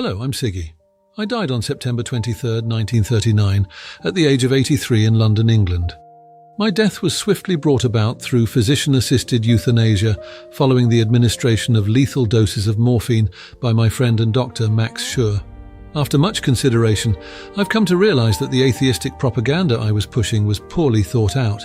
Hello, I'm Siggy. I died on September 23, 1939, at the age of 83 in London, England. My death was swiftly brought about through physician-assisted euthanasia following the administration of lethal doses of morphine by my friend and doctor Max Schur. After much consideration, I've come to realize that the atheistic propaganda I was pushing was poorly thought out.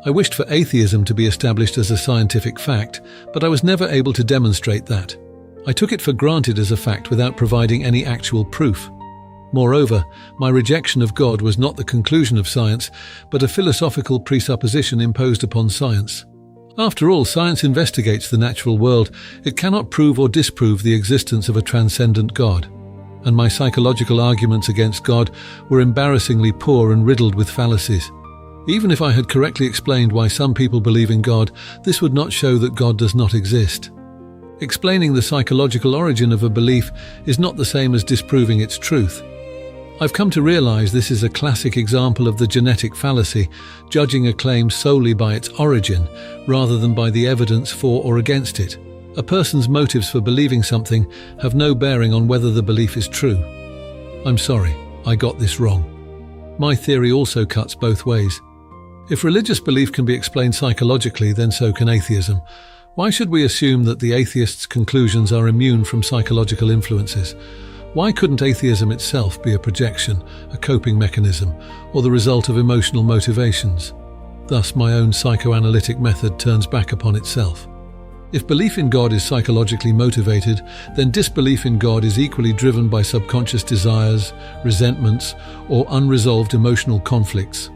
I wished for atheism to be established as a scientific fact, but I was never able to demonstrate that. I took it for granted as a fact without providing any actual proof. Moreover, my rejection of God was not the conclusion of science, but a philosophical presupposition imposed upon science. After all, science investigates the natural world. It cannot prove or disprove the existence of a transcendent God. And my psychological arguments against God were embarrassingly poor and riddled with fallacies. Even if I had correctly explained why some people believe in God, this would not show that God does not exist. Explaining the psychological origin of a belief is not the same as disproving its truth. I've come to realize this is a classic example of the genetic fallacy, judging a claim solely by its origin, rather than by the evidence for or against it. A person's motives for believing something have no bearing on whether the belief is true. I'm sorry, I got this wrong. My theory also cuts both ways. If religious belief can be explained psychologically, then so can atheism. Why should we assume that the atheist's conclusions are immune from psychological influences? Why couldn't atheism itself be a projection, a coping mechanism, or the result of emotional motivations? Thus, my own psychoanalytic method turns back upon itself. If belief in God is psychologically motivated, then disbelief in God is equally driven by subconscious desires, resentments, or unresolved emotional conflicts.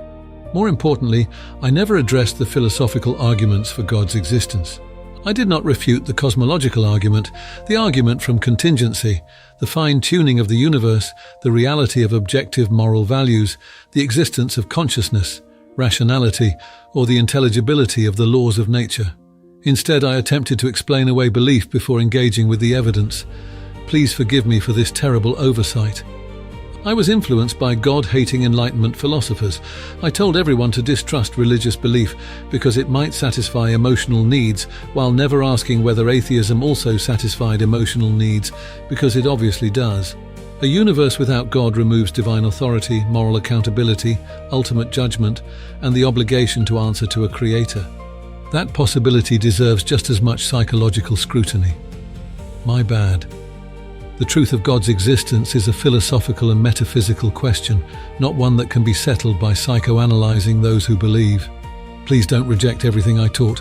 More importantly, I never addressed the philosophical arguments for God's existence. I did not refute the cosmological argument, the argument from contingency, the fine-tuning of the universe, the reality of objective moral values, the existence of consciousness, rationality, or the intelligibility of the laws of nature. Instead, I attempted to explain away belief before engaging with the evidence. Please forgive me for this terrible oversight. I was influenced by God-hating Enlightenment philosophers. I told everyone to distrust religious belief because it might satisfy emotional needs, while never asking whether atheism also satisfied emotional needs, because it obviously does. A universe without God removes divine authority, moral accountability, ultimate judgment, and the obligation to answer to a creator. That possibility deserves just as much psychological scrutiny. My bad. The truth of God's existence is a philosophical and metaphysical question, not one that can be settled by psychoanalyzing those who believe. Please don't reject everything I taught.